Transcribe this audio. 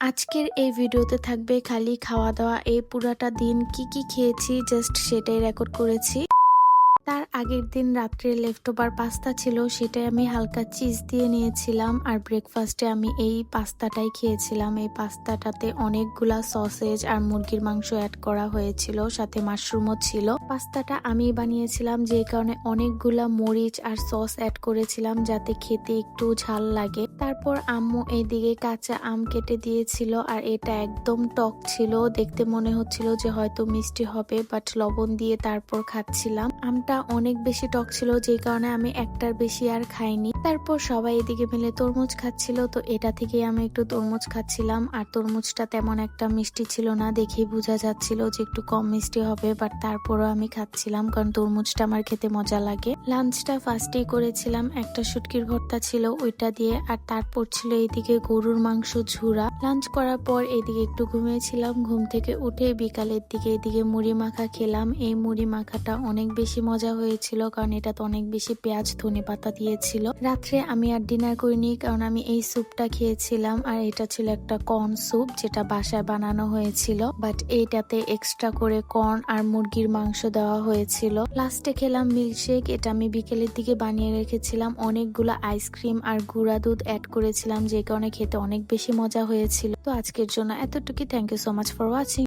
আজকের এই ভিডিওতে থাকবে খালি খাওয়া দাওয়া। এই পুরাটা দিন কি কি খেয়েছি জাস্ট সেটাই রেকর্ড করেছি। তার আগের দিন রাত্রে লেফট ওভার পাস্তা ছিল, সেটাই আমি হালকা চিজ দিয়ে নিয়েছিলাম। আর ব্রেকফাস্টে আমি এই পাস্তাটাই খেয়েছিলাম। এই পাস্তাটাতে অনেকগুলা সসেজ আর মুরগির মাংস অ্যাড করা হয়েছিল, সাথে মাশরুমও ছিল। পাস্তাটা আমি বানিয়েছিলাম, যে কারণে অনেকগুলা মরিচ আর সস অ্যাড করেছিলাম যাতে খেতে একটু ঝাল লাগে। তারপর আম্মু এইদিকে কাঁচা আম কেটে দিয়েছিল, আর এটা একদম টক ছিল, দেখতে মনে হচ্ছিল যে হয়তো মিষ্টি হবে, বাট লবণ দিয়ে তারপর খাচ্ছিলাম। আমটা অনেক বেশি টক ছিল, যে কারণে আমি একটার বেশি আর খাইনি। তারপর সবাই এদিকে মিলে তরমুজ খাচ্ছিল, তো এটা থেকে আমি একটু তরমুজ খাচ্ছিলাম। আর তরমুজটা তেমন একটা মিষ্টি ছিল না, দেখেই বোঝা যাচ্ছিল যে একটু কম মিষ্টি হবে, বাট তারপরও আমি খাচ্ছিলাম কারণ তরমুজটা আমার খেতে মজা লাগে। লাঞ্চটা ফার্স্টেই করেছিলাম, একটা শুটকির ভর্তা ছিল ওইটা দিয়ে, আর তারপর ছিল এইদিকে গরুর মাংস ঝুরা। লাঞ্চ করার পর এইদিকে একটু ঘুমিয়েছিলাম, ঘুম থেকে উঠে বিকালের দিকে এদিকে মুড়ি মাখা খেলাম। এই মুড়ি মাখাটা অনেক বেশি মজা হয়েছিল, কারণ এটা তো অনেক বেশি পেঁয়াজ ধনে পাতা দিয়েছিল। রাত্রে আমি আর ডিনার করিনি, কারণ আমি এই স্যুপটা খেয়েছিলাম, আর এটা ছিল একটা কর্ন স্যুপ যেটা বাসায় বানানো হয়েছিল, বাট এইটাতে এক্সট্রা করে কর্ন আর মুরগির মাংস দেওয়া হয়েছিল। লাস্টে খেলাম মিল্কশেক, এটা আমি বিকেলের দিকে বানিয়ে রেখেছিলাম। অনেকগুলো আইসক্রিম আর গুঁড়া দুধ অ্যাড করেছিলাম, যে কারণে খেতে অনেক বেশি মজা হয়েছিল। তো আজকের জন্য এতটুকু। Thank you so much for watching.